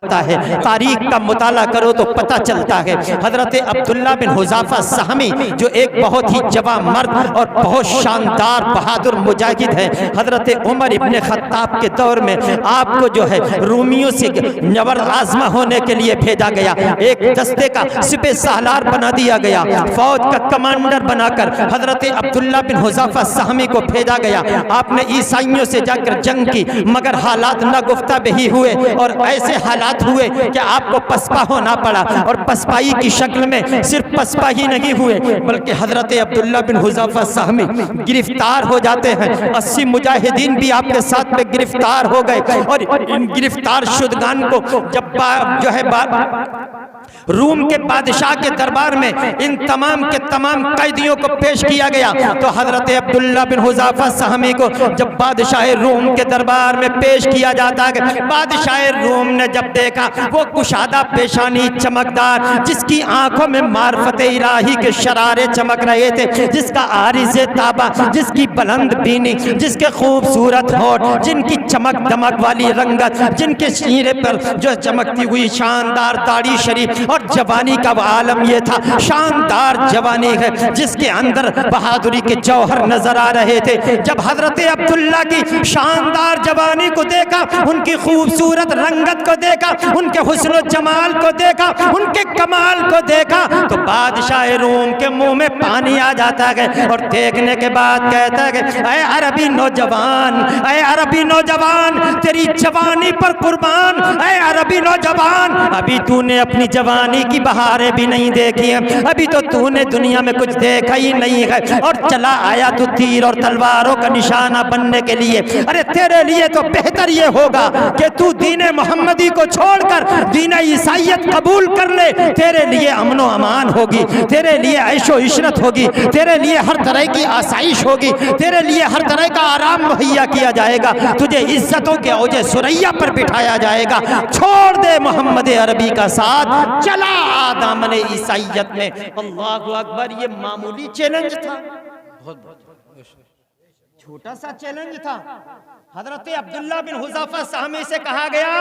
है। तारीख का मुताला करो तो पता चलता है हजरत अब्दुल्ला बिन हुज़ाफा सहमी जो एक बहुत ही जवान मर्द और बहुत शानदार बहादुर मुजाहिद है, हजरत उमर इब्ने खत्ताब के दौर में आपको जो है रूमियों से जबर आजमा होने के लिए भेजा गया। एक दस्ते का सिपह सालार बना दिया गया, फौज का कमांडर बनाकर हजरत अब्दुल्ला बिन हुज़ाफा सहमी को भेजा गया। आपने ईसाइयों से जाकर जंग की, मगर हालात न गुफ्ता बही हुए और ऐसे हालात हुए कि आपको पसपा होना पड़ा। और पसपाई की शक्ल में सिर्फ पसपा ही नहीं हुए बल्कि हजरत अब्दुल्ला बिन हुज़ाफा सहमी गिरफ्तार हो जाते हैं। 80 मुजाहिदीन भी आपके साथ में गिरफ्तार हो गए। और इन गिरफ्तार शुदगान को जब जो है रूम के बादशाह के दरबार में इन तमाम के तमाम कैदियों को पेश किया गया, तो हजरत अब्दुल्ला बिन हुज़ाफा सहमी को जब बादशाह रूम के दरबार में पेश किया जाता है, बादशाह रूम ने जब देखा वो कुशादा पेशानी चमकदार, जिसकी आंखों में मार्फत इलाही के शरारे चमक रहे थे, जिसका आरिज़े ताबा, जिसकी बुलंद बीनी, जिसके खूबसूरत होठ, जिनकी चमक दमक वाली रंगत, जिनके चेहरे पर जो चमकती हुई शानदार दाढ़ी शरीफ और जवानी का आलम ये था, शानदार जवानी है जिसके अंदर बहादुरी के जौहर नजर आ रहे थे। जब हजरत अब्दुल्ला की शानदार जवानी को देखा, उनकी खूबसूरत रंगत को देखा, उनके हुस्न जमाल को देखा, उनके कमाल को देखा, तो बादशाह रूम के मुंह में पानी आ जाता है और देखने के बाद कहता है, ऐ अरबी नौजवान, ऐ अरबी नौजवान, तेरी जवानी पर कुर्बान, ऐ अरबी नौजवान, अभी तूने अपनी जवानी की बहारें भी नहीं देखी है, अभी तो तूने दुनिया में कुछ देखा ही नहीं है और चला आया तू तीर और तलवारों का निशाना बनने के लिए। अरे तेरे लिए तो बेहतर ये होगा कि तू दीने मोहम्मदी को छोड़कर दीने ईसाइयत कबूल कर ले, तेरे लिए अमनो अमान होगी, तेरे लिए ऐशो इशरत होगी, तेरे लिए हर तरह की आसाइश होगी, तेरे लिए हर तरह का आराम मुहैया किया जाएगा, तुझे इज्जतों के औजे सुरैया पर बिठाया जाएगा। छोड़ दे मोहम्मद अरबी का साथ, चला दामन ईसाइयत में। अल्लाहु अकबर। ये मामूली चैलेंज था, छोटा सा चैलेंज था। हजरत अब्दुल्ला बिन हुज़ाफा सहमी से कहा गया,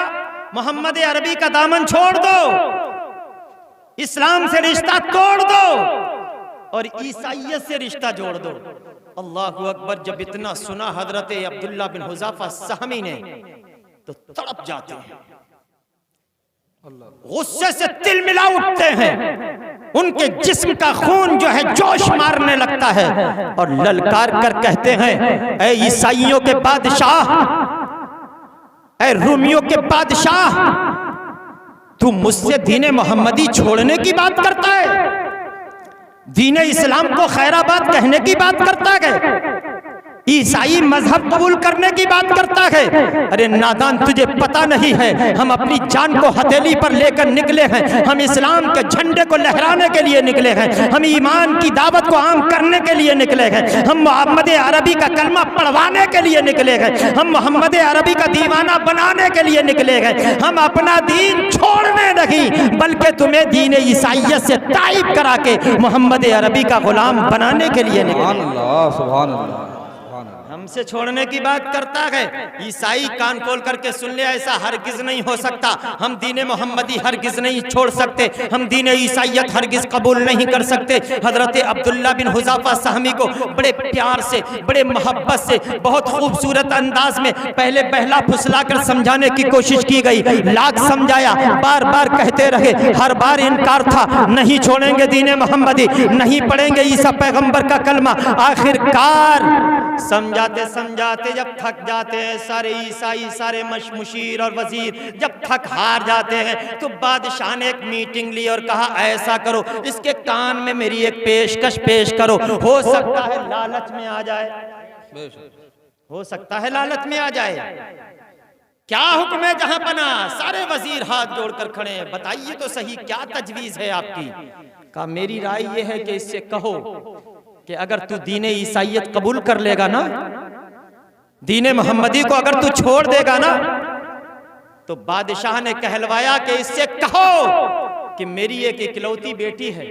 मोहम्मद अरबी का दामन छोड़ दो, इस्लाम से रिश्ता तोड़ दो और ईसाइयत से रिश्ता जोड़ दो। अल्लाहु अकबर। जब इतना सुना हजरत अब्दुल्ला बिन हुज़ाफा सहमी ने तो तड़प जाते हैं, गुस्से से तिलमिला उठते हैं, उनके जिस्म का खून जो है जोश मारने लगता है और ललकार कर कहते हैं, ऐ ईसाइयों के बादशाह, ऐ रूमियों के बादशाह, तू मुझसे दीने मोहम्मदी छोड़ने की बात करता है, दीने इस्लाम को खैराबाद कहने की बात करता है, ईसाई मजहब कबूल करने की बात करता है। अरे नादान, तुझे पता नहीं है हम अपनी जान को हथेली पर लेकर निकले हैं, हम इस्लाम के झंडे को लहराने के लिए निकले हैं, हम ईमान की दावत को आम करने के लिए निकले हैं, हम मोहम्मद अरबी का कलमा पढ़वाने के लिए निकले हैं, हम मोहम्मद अरबी का दीवाना बनाने के लिए निकले हैं, हम अपना दीन छोड़ने नहीं बल्कि तुम्हें दीन ईसाइयत से ताइब करा के मोहम्मद अरबी का गुलाम बनाने के लिए निकले। सुभान अल्लाह। हमसे छोड़ने की बात करता है। ईसाई कान खोल करके सुन ले, ऐसा हरगिज नहीं हो सकता। हम दीने मोहम्मदी हरगिज नहीं छोड़ सकते, हम दीने ईसाइयत हरगिज कबूल नहीं कर सकते। हजरत अब्दुल्ला बिन हुज़ाफा सहमी को बड़े प्यार से, बड़े मोहब्बत से, बहुत खूबसूरत अंदाज में पहले बहला फुसला कर समझाने की कोशिश की गई, लाख समझाया, बार बार कहते रहे, हर बार इनकार था, नहीं छोड़ेंगे दीने मोहम्मदी, नहीं पढ़ेंगे ईसा पैगंबर का कलमा। आखिरकार समझाते समझाते जब थक जाते हैं सारे ईसाई, सारे मुशीर और वजीर जब थक हार जाते हैं, तो बादशाह ने एक मीटिंग ली और कहा, ऐसा करो, इसके कान में मेरी एक पेशकश पेश करो, हो सकता है लालच में आ जाए, हो सकता है लालच में आ जाए। क्या हुक्म है जहां पना? सारे वजीर हाथ जोड़कर खड़े हैं, बताइए तो सही क्या तजवीज है आपकी? कहा, मेरी राय यह है कि इससे कहो कि अगर तू दीने ईसाइयत कबूल कर लेगा ना, दीने मोहम्मदी को अगर तू छोड़ देगा ना, तो बादशाह ने कहलवाया कि इससे कहो कि मेरी एक इकलौती बेटी है,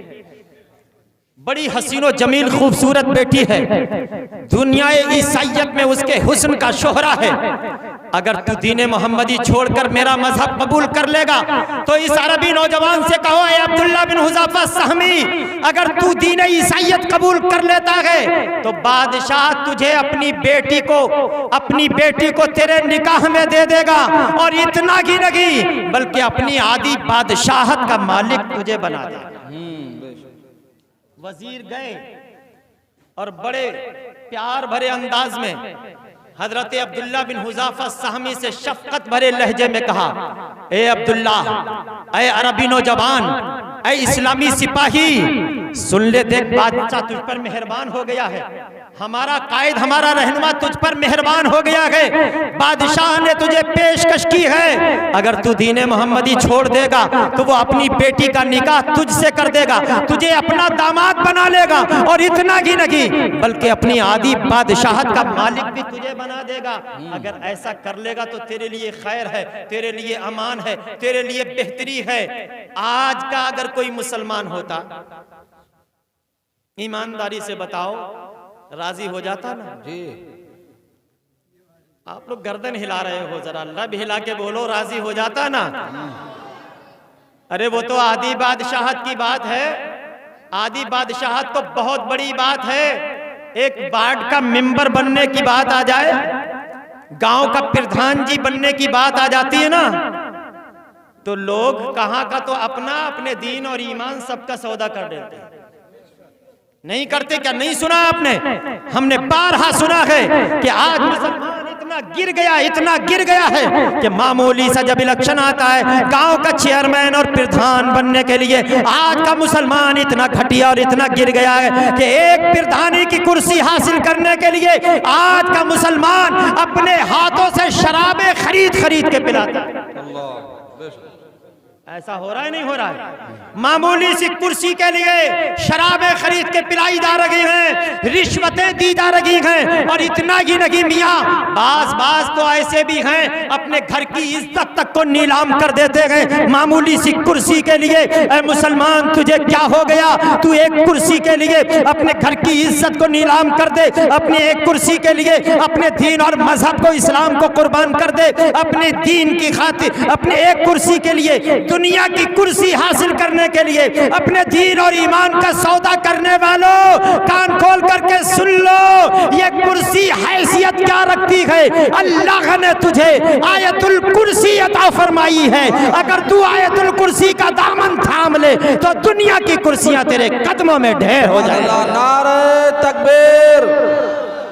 बड़ी हसीनो जमील खूबसूरत बेटी है, दुनिया ईसाइयत में उसके हुस्न का शोहरा है। अगर तू दीन मोहम्मदी छोड़कर मेरा मजहब कबूल कर लेगा तो इस अरबी नौजवान से कहो, ए अब्दुल्ला बिन हुज़ाफा सहमी, अगर तू दीन ईसाइयत कबूल कर लेता है तो बादशाह तुझे अपनी बेटी को तेरे निकाह में दे देगा, और इतना ही नहीं बल्कि अपनी आधी बादशाहत का मालिक तुझे बना देगा। वजीर गए और बड़े प्यार भरे अंदाज में हजरत अब्दुल्ला बिन हुज़ाफा सहमी से शफकत भरे लहजे में कहा, ए अब्दुल्ला, ए अरबी नौजवान, ए इस्लामी सिपाही, सुन ले, देख बादशाह तुझ पर मेहरबान हो गया है, हमारा कायद, हमारा रहनुमा तुझ पर मेहरबान हो गया है। बादशाह ने तुझे पेशकश की है, अगर तू दीन मोहम्मदी छोड़ देगा तो वो अपनी बेटी का निकाह तुझसे कर देगा, तुझे अपना दामाद बना लेगा, और इतना ही नहीं बल्कि अपनी आधी बादशाहत का मालिक भी तुझे बना देगा। अगर ऐसा कर लेगा तो तेरे लिए खैर है, तेरे लिए अमान है, तेरे लिए बेहतरी है। आज का अगर कोई मुसलमान होता, ईमानदारी से बताओ, राजी हो जाता ना? जी, आप लोग गर्दन हिला रहे हो, जरा लब हिला के बोलो, राजी हो जाता ना? अरे वो तो आधी बादशाहत की बात है, आधी बादशाहत तो बहुत बड़ी बात है। एक वार्ड का मेंबर बनने की बात आ जाए, गांव का प्रधान जी बनने की बात आ जाती है ना, तो लोग कहां का तो अपने दीन और ईमान सबका सौदा कर देते हैं। नहीं करते क्या? नहीं सुना आपने? हमने बारहा सुना है कि आज मुसलमान इतना गिर गया है कि मामूली सा जब इलेक्शन आता है गांव का चेयरमैन और प्रधान बनने के लिए, आज का मुसलमान इतना घटिया और इतना गिर गया है कि एक प्रधानी की कुर्सी हासिल करने के लिए आज का मुसलमान अपने हाथों से शराबें खरीद के पिलाता है। ऐसा हो रहा है, नहीं हो रहा है? मामूली सी कुर्सी के लिए शराबें खरीद के पिलाई जा रही हैं, रिश्वतें दी जा रही हैं, और इतना ही नहीं मियाँ, बाज तो ऐसे भी हैं अपने घर की इज्जत तक को नीलाम कर देते हैं मामूली सी कुर्सी के लिए। ऐ मुसलमान, तुझे क्या हो गया? तू एक कुर्सी के लिए अपने घर की इज्जत को नीलाम कर दे, अपनी एक कुर्सी के लिए अपने दीन और मजहब को, इस्लाम को कुर्बान कर दे, अपने दीन की खातिर, अपने एक कुर्सी के लिए, दुनिया की कुर्सी हासिल करने के लिए, अपने दीन और ईमान का सौदा करने वालों, कान खोल करके सुन लो, ये कुर्सी हैसियत क्या रखती है? अल्लाह ने तुझे आयतुल कुर्सी अता फरमाई है। अगर तू आयतुल कुर्सी का दामन थाम ले तो दुनिया की कुर्सियां तेरे कदमों में ढेर हो जाएंगी। नारे तकबीर,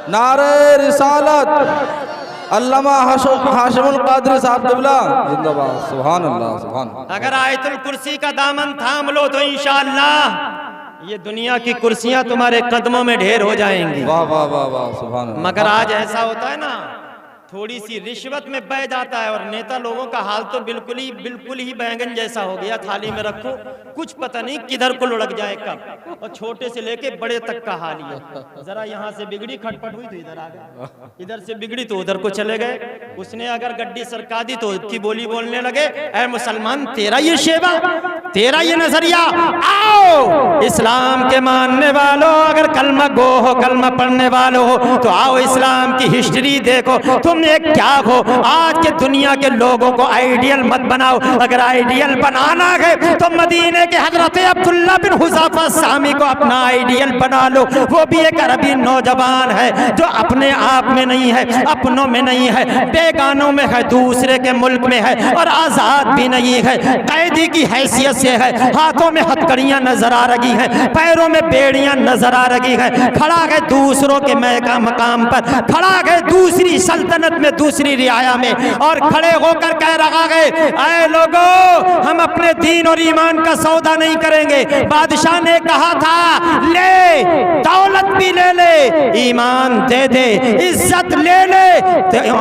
नारे रिसालत, अल्लामा हाशिमुल कादरी साहब क़िबला जिंदाबाद। सुभान अल्लाह, सुभान अल्लाह। अगर आयतुल कुर्सी का दामन थाम लो तो इंशाअल्लाह ये दुनिया की कुर्सियां तुम्हारे कदमों में ढेर हो जाएंगी। वाह वाह वाह वाह, सुभान अल्लाह। मगर आज ऐसा होता है ना, थोड़ी सी रिश्वत में बह जाता है, और नेता लोगों का हाल तो बिल्कुल ही बैंगन जैसा हो गया, थाली में रखो, कुछ पता नहीं किधर को लुढ़क जाए कब, और छोटे से लेके बड़े तक का हाल ही। जरा यहाँ से बिगड़ी, खटपट हुई तो इधर आ गए, इधर से बिगड़ी तो उधर को चले गए, उसने अगर गड्डी सरका दी तो उसकी बोली बोलने लगे। ऐ मुसलमान, तेरा ये शेवा, तेरा ये नजरिया, आओ इस्लाम के मानने वालों, अगर कलमा गो हो, कलमा पढ़ने वालों हो, तो आओ इस्लाम की हिस्ट्री देखो, तुम एक क्या हो। आज के दुनिया के लोगों को आइडियल मत बनाओ, अगर आइडियल बनाना है तो मदीने के हजरत अब्दुल्ला बिन हुज़ाफा सहमी को अपना आइडियल बना लो। वो भी एक अरबी नौजवान है जो अपने आप में नहीं है, अपनों में नहीं है, बेगानों में है, दूसरे के मुल्क में है, और आजाद भी नहीं है, कैदी की हैसियत से है, हाथों में हथकड़ियां नजर आ रही हैं, पैरों में बेड़ियां नजर आ रही हैं, खड़ा है दूसरों के मकाम पर, खड़ा है दूसरी सल्तनत में, दूसरी रियाया में, और खड़े होकर कह रहा है, ऐ लोगों, हम अपने दीन और ईमान का सौदा नहीं करेंगे। बादशाह ने कहा था, ले दौलत भी ले ले, ईमान दे दे, इज्जत ले ले,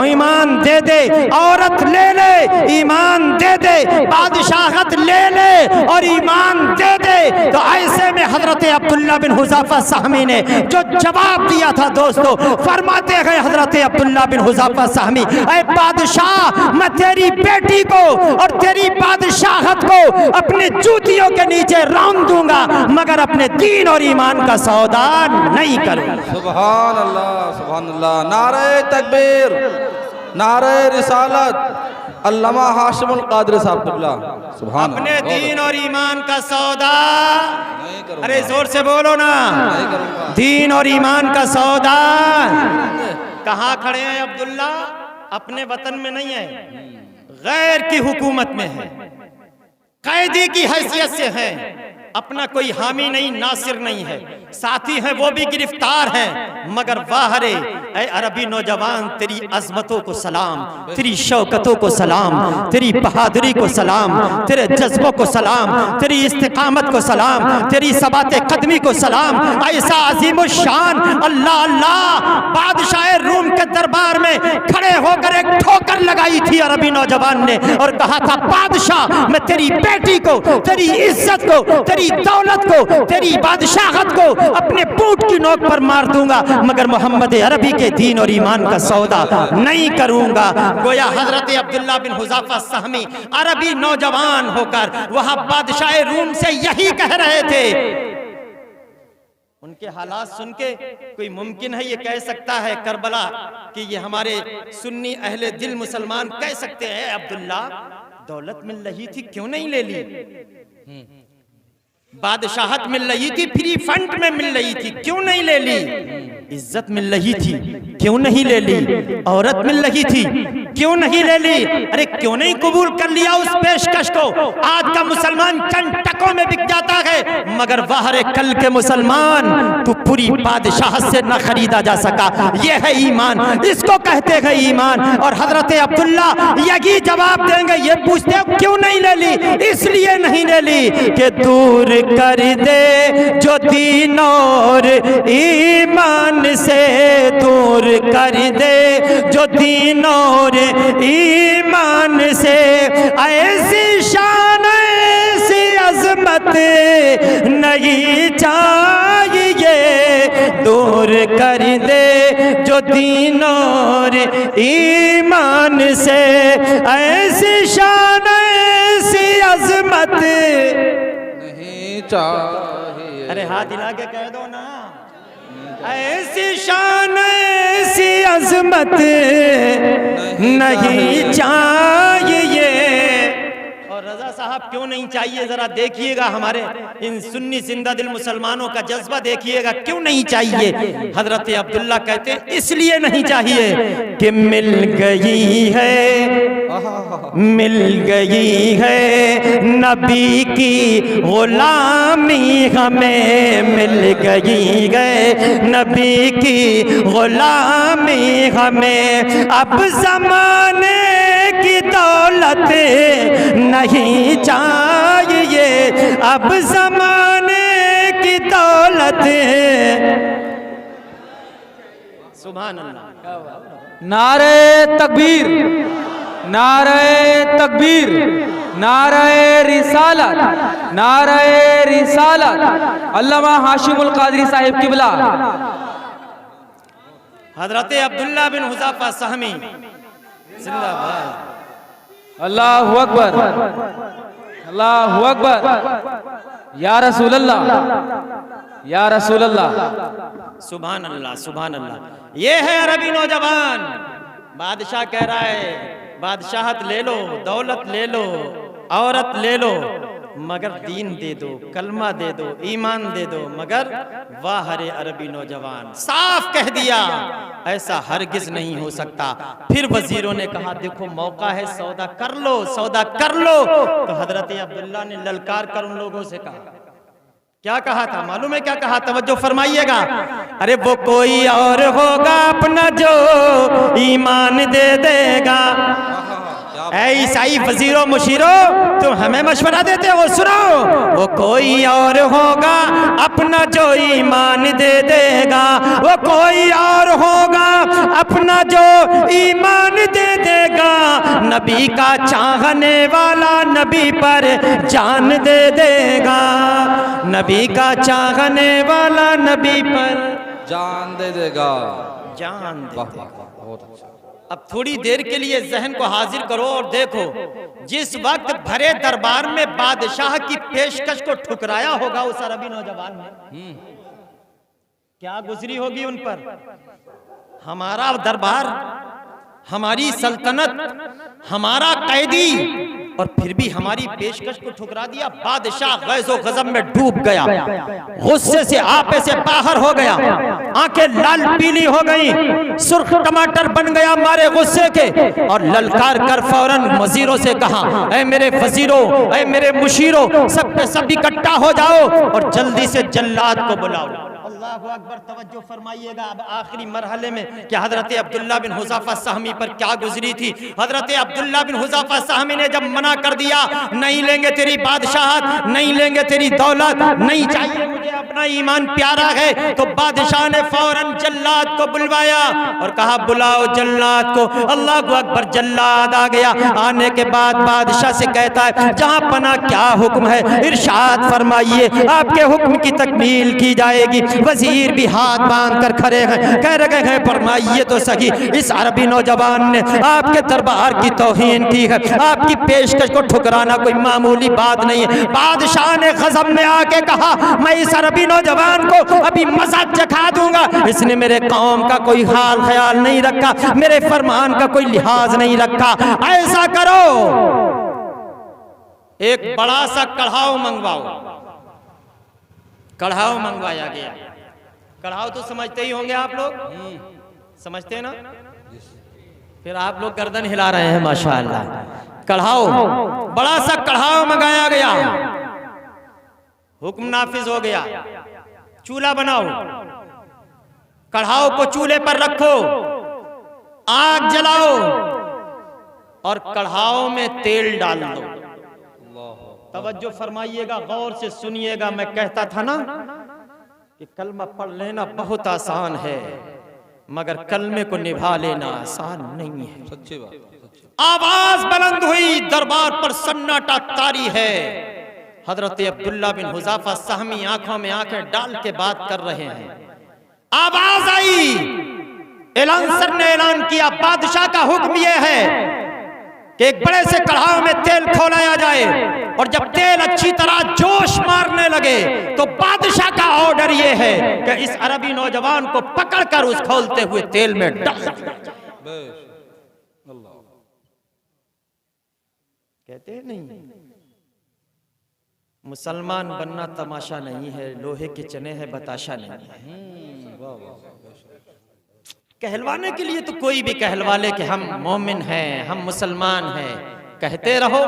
ईमान दे दे, औरत ले ले, ईमान दे दे, बादशाहत ले ले और ईमान दे दे। तो ऐसे में हजरत अब्दुल्ला बिन हुज़ाफा सहमी ने जो जवाब दिया था दोस्तों, फरमाते हैं हजरत अब्दुल्ला बिन हुज़ाफा सहमी, ऐ बादशाह, मैं तेरी बेटी को और तेरी बादशाह चाहत को अपने जूतियों के नीचे रौंद दूंगा, मगर अपने दीन और ईमान का सौदा नहीं करूंगा। सुभान अल्लाह, नारे तकबीर, नारे रिसालत, अल्लामा हाशिमुल कादरी साहब क़िबला, सुभान अपने अल्लाह। दीन और ईमान का सौदा नहीं करूंगा। अरे जोर से बोलो ना, नहीं करूंगा। दीन और ईमान का सौदा। कहाँ खड़े हैं अब्दुल्ला? अपने वतन में नहीं है, गैर की हुकूमत में है, कैदी की हैसियत से है, अपना कोई हामी नहीं, नासिर नहीं है, साथी है वो भी गिरफ्तार है, मगर वाह रे ऐ अरबी नौजवान, तेरी अजमतों को सलाम, तेरी शौकतों को सलाम, तेरी बहादुरी को सलाम, तेरे जज्बों को सलाम, तेरी इस्तिकामत को सलाम, तेरी सबाते कदमी को सलाम। ऐसा अजीम शान अल्लाह अल्लाह बादशाह रूम के दरबार में खड़े होकर एक ठोकर लगाई थी अरबी नौजवान ने और कहा था, बादशाह मैं तेरी बेटी को, तेरी इज्जत को, तेरी दौलत को, तेरी बादशाहत को अपने बूट की नोक पर मार दूंगा, मगर मोहम्मद अरबी के दीन और ईमान का सौदा नहीं करूंगा। गोया हजरत अब्दुल्ला बिन हुज़ाफा सहमी अरबी नौजवान होकर वहां बादशाह रूम से यही कह रहे थे। उनके हालात सुन के कोई मुमकिन है ये कह सकता है करबला कि ये हमारे सुन्नी अहले दिल मुसलमान कह सकते हैं, अब्दुल्ला दौलत मिल रही थी क्यों नहीं ले ली, बादशाहत मिल रही थी, फ्री फंड में मिल रही थी क्यों नहीं ले ली, इज्जत मिल रही थी क्यों नहीं ले ली, औरत मिल रही थी क्यों नहीं ले ली, अरे क्यों नहीं कबूल कर लिया उस पेशकश को। आज का मुसलमान चंद टकों में बिक जाता है, मगर बाहर कल के मुसलमान तू पूरी बादशाहत से न खरीदा जा सका। ये है ईमान, इसको कहते हैं ईमान। और हजरत अब्दुल्ला यही जवाब देंगे, ये पूछते हो क्यों नहीं ले ली, इसलिए नहीं ले ली कि दूर कर दे जो दीन और ईमान से, दूर कर दे जो दीन और ईमान से, ऐसी शान ऐसी अजमत नहीं चाहिए, दूर कर दे जो दीन और ईमान से, ऐसी शान ऐसी अजमत नहीं चाहिए। अरे हाथ हिला के कह दो ना, ऐसी शान ऐसी अजमत नहीं चाहिए। और रजा साहब क्यों नहीं चाहिए, जरा देखिएगा हमारे इन सुन्नी जिंदा दिल मुसलमानों का जज्बा देखिएगा, क्यों नहीं चाहिए। हजरत अब्दुल्ला कहते हैं इसलिए नहीं चाहिए कि मिल गई है, मिल गई है नबी की गुलामी हमें, मिल गई है नबी की गुलामी हमें, अब ज़माने की दौलत नहीं चाहिए, अब ज़माने की दौलत। सुभान अल्लाह। नारे तकबीर, नारे तकबीर, नारे रिसालत, नारे रिसालत, अल्लामा हाशिमुल कादरी साहिब क़िबला। हजरत अब्दुल्ला बिन हुज़ाफा सहमी जिंदाबाद। अल्लाहु अकबर, अल्लाहु अकबर, या रसूल अल्लाह, या रसूल अल्लाह। सुभान अल्लाह, सुभान अल्लाह। ये है अरबी नौजवान। बादशाह कह रहा है बादशाहत ले लो, दौलत ले लो, औरत ले लो, मगर दीन दे दो, कलमा दे दो, ईमान दे दो। मगर वाह रे अरबी नौजवान, साफ कह दिया ऐसा हरगिज नहीं हो सकता। फिर वजीरों ने कहा देखो मौका है, सौदा कर लो, सौदा कर लो। तो हजरत अब्दुल्ला ने ललकार कर उन लोगों से कहा, क्या कहा था मालूम है क्या कहा, तवज्जो फरमाइएगा। अरे वो कोई और होगा अपना जो ईमान दे देगा। ऐ ईसाई वजीरों मुशीरों, तुम हमें मशवरा देते हो, सुनो। वो कोई और होगा अपना जो ईमान दे देगा, वो कोई और होगा अपना जो ईमान दे देगा। नबी का चाहने वाला नबी पर जान दे देगा, नबी का चाहने वाला नबी पर जान दे देगा, जान दे देगा। बहुत अच्छा। अब थोड़ी देर के लिए जहन को हाजिर करो और देखो, जिस वक्त भरे दरबार में बादशाह की पेशकश को ठुकराया होगा उस अरबी नौजवान ने, क्या गुजरी होगी उन पर। हमारा दरबार, हमारी सल्तनत, हमारा कैदी, और फिर भी हमारी पेशकश को ठुकरा दिया। बादशाह गैज़ो गज़ब में डूब गया, गुस्से से आपे से बाहर हो गया, आंखें लाल पीली हो गई, सुर्ख टमाटर बन गया मारे गुस्से के, और ललकार कर फौरन वजीरों से कहा, ऐ मेरे वजीरों, ऐ मेरे मुशीरों, सब के सब इकट्ठा हो जाओ और जल्दी से जल्लाद को बुलाओ। अल्लाहु अकबर, तवज्जो फरमाइएगा। अब आखिरी मरहले में कि हजरत अब्दुल्ला बिन हुज़ाफा सहमी पर क्या गुजरी थी। हजरत अब्दुल्ला बिन हुज़ाफा सहमी ने जब मना कर दिया, नहीं लेंगे तेरी बादशाहत, नहीं लेंगे तेरी दौलत, नहीं चाहिए मुझे, अपना ईमान प्यारा है, तो बादशाह ने फौरन जल्लाद को बुलवाया और कहा, बुलाओ जल्लाद को। अल्लाहु अकबर, जल्लाद आ गया। आने के बाद बादशाह से कहता है, जहां पना क्या हुक्म है, इरशाद फरमाइए, आपके हुक्म की तकमील की जाएगी। वजीर भी हाथ बांध कर खड़े हैं, कह रहे हैं, फरमाइए तो सही, इस अरबी नौजवान ने आपके दरबार की तौहीन की है, आपकी पेशकश को ठुकराना कोई मामूली बात नहीं है। बादशाह ने गजब में आके कहा, मैं इस अरबी नौजवान को अभी मजा चखा दूंगा, इसने मेरे कौम का कोई हाल ख्याल नहीं रखा, मेरे फरमान का कोई लिहाज नहीं रखा। ऐसा करो, एक बड़ा सा कढ़ाव मंगवाओ। कढ़ाव मंगवाया गया। कढ़ाव तो समझते ही होंगे आप लोग, समझते हैं ना, फिर आप लोग गर्दन हिला रहे हैं माशाअल्लाह। कढ़ाव, बड़ा सा कढ़ाव मंगाया गया, हुक्म नाफिज हो गया। चूल्हा बनाओ, कढ़ाव को चूल्हे पर रखो, आग जलाओ और कढ़ाव में तेल डाल दो। तवज्जो फरमाइएगा, गौर से सुनिएगा। मैं कहता था ना कि कलमा पढ़ लेना बहुत आसान है, मगर कलमे को निभा लेना आसान नहीं है। सच्ची बात। आवाज बुलंद हुई, दरबार पर सन्नाटा तारी है। हजरत अब्दुल्ला बिन हुज़ाफा सहमी आंखों में आंखें डाल के बात कर रहे हैं। आवाज आई, एलांसर ने ऐलान किया, बादशाह का हुक्म यह है कि एक बड़े से कढ़ाव में तेल खौलाया जाए, और जब तेल अच्छी तरह जोश मारने लगे तो बादशाह का ऑर्डर यह है कि इस अरबी नौजवान को पकड़कर उस खौलते हुए तेल में डाल दिया। कहते हैं नहीं, मुसलमान बनना तमाशा नहीं है, लोहे के चने है बताशा नहीं है। कहलवाने के लिए तो कोई भी कहलवा ले कि हम मोमिन हैं, हम मुसलमान हैं, कहते रहो,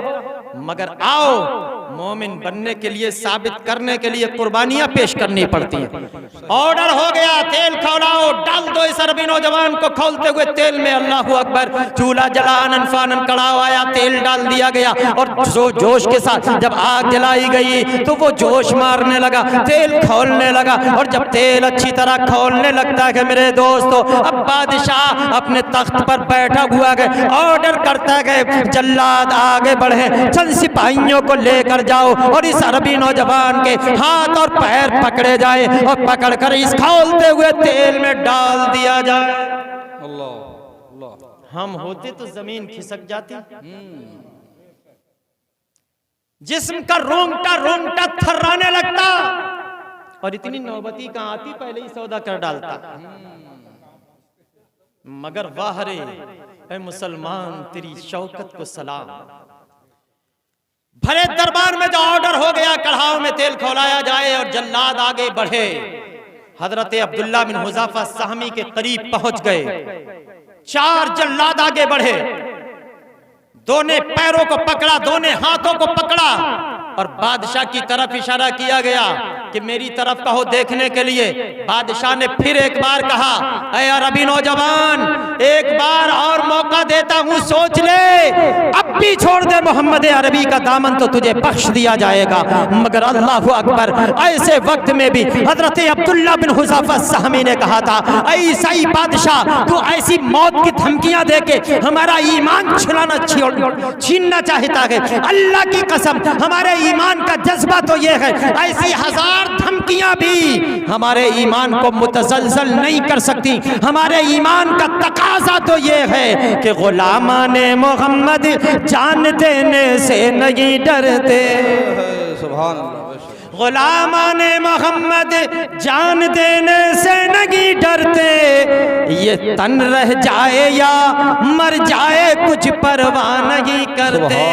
मगर आओ मोमिन बनने के लिए, साबित करने के लिए कुर्बानियां पेश करनी पड़ती हैं। ऑर्डर हो गया, तेल खौलाओ, डाल दो इस अरबी नौजवान को खौलते हुए तेल में। अल्लाहू अकबर, चूल्हा जला, अनन फानन कढ़ाव आया, तेल डाल दिया गया, और जोश के साथ जब आग जलाई गई तो वो जोश मारने लगा, तेल खौलने लगा, और जब तेल अच्छी तरह खौलने लगता है मेरे दोस्तों, अब बादशाह अपने तख्त पर बैठा हुआ गए, ऑर्डर करता गए, जल्लाद आगे बढ़े, चंद सिपाहियों को लेकर जाओ और इस अरबी नौजवान के हाथ और पैर पकड़े जाए और पकड़कर इस खौलते हुए तेल में डाल दिया जाए। अल्लाह अल्लाह। हम होते तो जमीन खिसक जाती, जिस्म का रोंगटा रोंगटा थर्राने लगता, और इतनी नौबती कहां आती, पहले ही सौदा कर डालता। मगर वाह रे ऐ मुसलमान, तेरी शौकत को सलाम। भरे दरबार में जो ऑर्डर हो गया, कढ़ाव में तेल खौलाया जाए और जल्लाद आगे बढ़े। हजरत अब्दुल्ला बिन हुज़ाफा सहमी के करीब पहुंच गए, 4 जल्लाद आगे बढ़े, दोनों पैरों को पकड़ा, दोनों हाथों को पकड़ा, और बादशाह की तरफ इशारा किया गया कि मेरी तरफ कहो देखने के लिए। बादशाह ने फिर एक बार कहा, ऐ अरबी नौजवान, एक बार और मौका देता हूं, सोच ले, अब भी छोड़ दे मोहम्मद अरबी का दामन तो तुझे बख्श दिया जाएगा। मगर अल्लाहु अकबर, ऐसे वक्त में भी हजरत अब्दुल्ला बिन हुज़ाफा सहमी ने कहा था, ऐ ईसाई बादशाह, तू ऐसी मौत की धमकियां देके हमारा ईमान छीनना चाहता है। अल्लाह की कसम, हमारे ईमान का जज्बा तो ये है, ऐसी 1000 हजार धमकियां भी हमारे ईमान को मुतज़लज़ल नहीं कर सकती। हमारे ईमान का तकाजा तो ये है कि गुलामाने मोहम्मद जान देने से नहीं डरते। सुभान अल्लाह। गुलामाने मोहम्मद जान देने से नहीं डरते, ये तन रह जाए या मर जाए कुछ परवाह नहीं करते।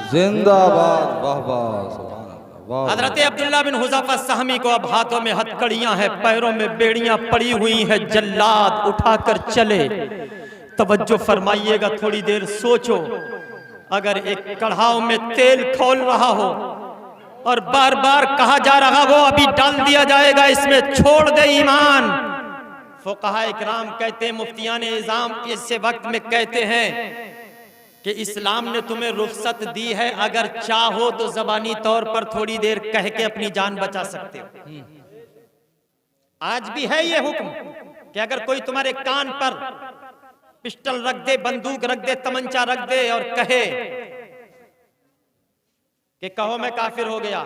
जिंदाबाद। वाह वाह। हजरत अब्दुल्ला बिन हुज़ाफा सहमी को अब हाथों में हथकड़ियां हैं, पैरों में बेड़ियां पड़ी हुई हैं, जल्लाद उठाकर चले। तवज्जो फरमाइएगा, थोड़ी देर सोचो। अगर एक कढ़ाव में तेल खौल रहा हो और बार बार कहा जा रहा हो अभी डाल दिया जाएगा इसमें, छोड़ दे ईमान। फुक़हा इकराम कहते हैं, मुफ्तियान इज़ाम ऐसे वक्त में कहते हैं कि इस्लाम ने तुम्हें रुख्सत दी है, अगर चाहो तो ज़बानी तौर पर थोड़ी देर कह के अपनी जान बचा सकते हो। आज भी है ये हुक्म कि अगर कोई तुम्हारे कान पर पिस्टल रख दे, बंदूक रख दे, तमंचा रख दे और कहे कि कहो मैं काफिर हो गया,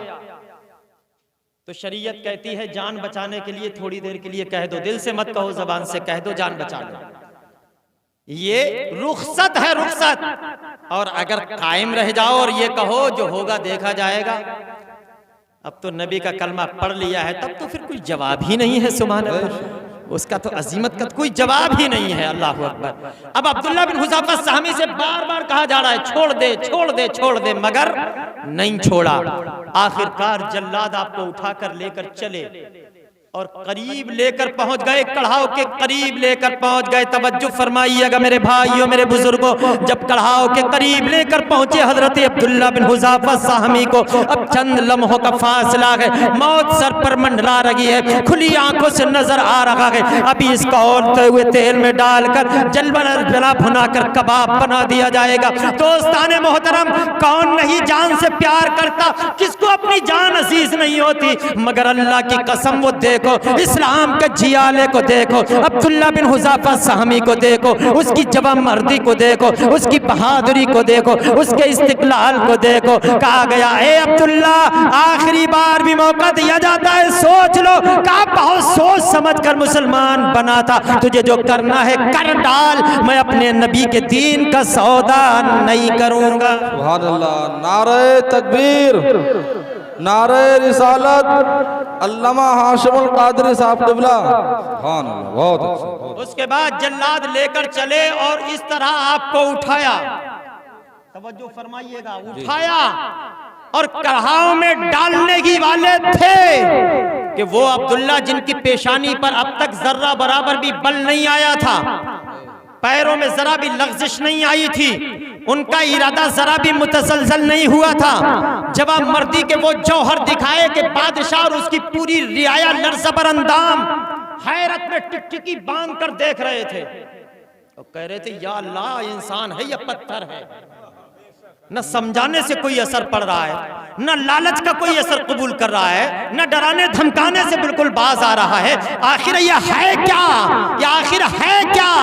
तो शरीयत कहती है जान बचाने के लिए थोड़ी देर के लिए कह दो। दिल से मत कहो, जबान से कह दो, जान बचा लो। ये रुख्सत है, रुख्सत। और अगर कायम रह जाओ और ये कहो जो होगा देखा जाएगा, अब तो नबी का कलमा पढ़ लिया है, तब तो फिर कोई जवाब ही नहीं है। सुभान अल्लाह, उसका तो अजीमत का कोई जवाब ही नहीं है। अल्लाह अकबर। अब अब्दुल्ला बिन हुज़ाफा सहमी से बार बार कहा जा रहा है छोड़ दे, छोड़ दे, छोड़ दे, मगर नहीं छोड़ा। आखिरकार जल्लाद आपको उठाकर लेकर चले और करीब लेकर पहुंच गए, कढ़ाव के करीब लेकर पहुंच गए। तवज्जो फरमाइएगा मेरे भाइयों, मेरे बुजुर्गों, जब कढ़ाव के करीब लेकर पहुंचे हजरत अब्दुल्ला बिन हुज़ाफा सहमी को, अब चंद लम्हों का फासला है, मौत सर पर मंडरा रही है, खुली आंखों से नजर आ रहा है। अभी इसका औरते हुए तेल में डालकर जला भुनाकर कबाब बना दिया जाएगा। दोस्ताने मोहतरम, कौन नहीं जान से प्यार करता, किसको अपनी जान अजीज नहीं होती, मगर अल्लाह की कसम वो देखो, इस्लाम के जियाले को देखो, अब्दुल्ला बिन हुज़ाफा सहमी को देखो, उसकी जवामर्दी को देखो, उसकी बहादुरी को देखो, उसके इस्तिक़लाल को देखो। कहा गया ए अब्दुल्ला, आखिरी बार भी मौका दिया जाता है, सोच लो। कहा बहुत सोच समझ कर मुसलमान बना था, तुझे जो करना है कर डाल, मैं अपने नबी के दीन का सौदा नहीं करूंगा। सुभान अल्लाह। नारे तकबीर, नारे रिसालत, अल्लामा हाशिमुल कादरी साहब क़िबला। सुभान अल्लाह, बहुत अच्छा। उसके बाद जल्लाद लेकर चले और इस तरह आपको उठाया। तवज्जो फरमाइएगा, उठाया और कढ़ाव में डालने ही वाले थे कि वो अब्दुल्ला जिनकी पेशानी पर अब तक जर्रा बराबर भी बल नहीं आया था, पैरों में जरा भी लग़्ज़िश नहीं आई थी, उनका इरादा जरा भी मुतसलसल नहीं हुआ था। जवाब मर्दी के वो जौहर दिखाए कि बादशाह और उसकी पूरी रियाया लर्ज़बर अंदाम हैरत में टिकटिकी बांध कर देख रहे थे और कह रहे थे या अल्लाह, इंसान है या पत्थर है। न समझाने से कोई असर पड़ रहा है, न लालच का कोई असर कबूल कर रहा है, न डराने धमकाने से बिल्कुल बाज आ रहा है। आखिर यह है क्या, या आखिर है क्या?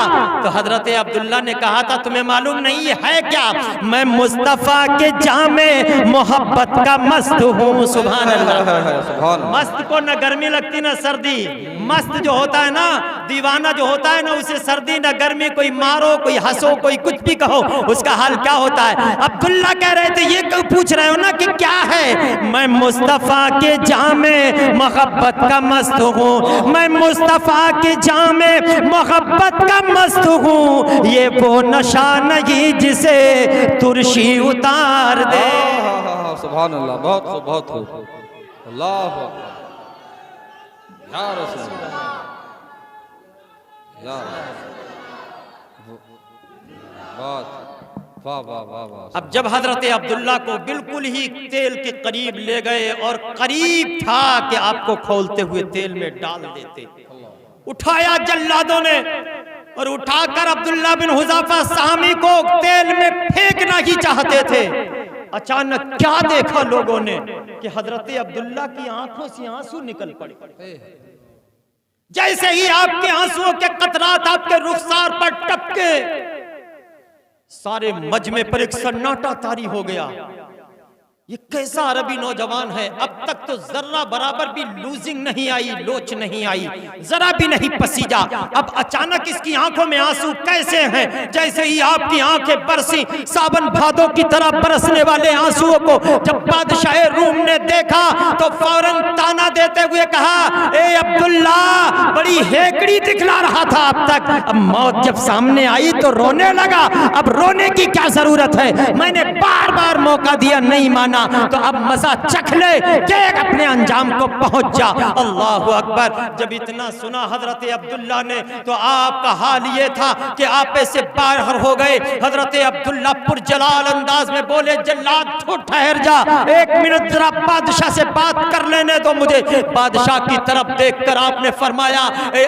तो हजरत अब्दुल्ला ने कहा था तुम्हें मालूम नहीं ये है क्या? मैं मुस्तफ़ा के जामे मोहब्बत का मस्त हूँ। सुभान अल्लाह। मस्त को न गर्मी लगती न सर्दी, मस्त जो होता है ना, दीवाना जो होता है ना, उसे सर्दी न गर्मी, कोई मारो कोई हंसो कोई कुछ भी कहो, उसका हाल क्या होता है। अब्दुल्ला कह रहे थे, ये क्यों पूछ रहे हो ना कि क्या है? मैं मुस्तफ़ा के जामे मोहब्बत का मस्त हूँ, मैं मुस्तफ़ा के जामे मोहब्बत का मस्त हूँ, ये वो नशा नहीं जिसे तुर्शी उतार दे। सुभान अल्लाह, बहुत बहुत खूब। अल्लाह या रसूल या बात। वाह वाह वाह वाह। अब जब हजरत अब्दुल्ला को बिल्कुल ही तेल के करीब ले गए और करीब था कि आपको खोलते हुए तेल में डाल देते, उठाया जल्लादों ने और उठाकर अब्दुल्ला बिन हुज़ाफा सहमी को तेल में फेंकना ही चाहते थे। अचानक क्या देखा लोगों ने कि हजरत अब्दुल्ला की आंखों से आंसू निकल पड़े। जैसे ही आपके आंसुओं के कतरात आपके रुखसार पर टपके, सारे मजमे पर एक सन्नाटा तारी हो गया। ये कैसा अरबी नौजवान है, अब तक तो जर्रा बराबर भी लूजिंग नहीं आई, लोच नहीं आई, जरा भी नहीं पसीजा। अब अचानक इसकी आंखों में आंसू कैसे हैं? जैसे ही आपकी आंखें बरसी, सावन भादों की तरह बरसने वाले आंसुओं को जब बादशाह रूम ने देखा तो फौरन ताना देते हुए कहा, ए अब्दुल्ला, बड़ी हेकड़ी दिखला रहा था अब तक, अब मौत जब सामने आई तो रोने लगा। अब रोने की क्या जरूरत है? मैंने बार बार मौका दिया, नहीं माना, तो अब मजा चख ले कि अपने अंजाम को पहुंच जा। अल्लाह अकबर। जब इतना सुना हजरत अब्दुल्ला ने तो आपका हाल ये था कि आप से बाहर हो गए। हजरत अब्दुल्ला पुरजलाल अंदाज में बोले, जल्लाद तो ठहर जा, एक मिनट जरा बादशाह से बात कर लेने दो मुझे। बादशाह की तरफ देखकर आपने फरमाया, ए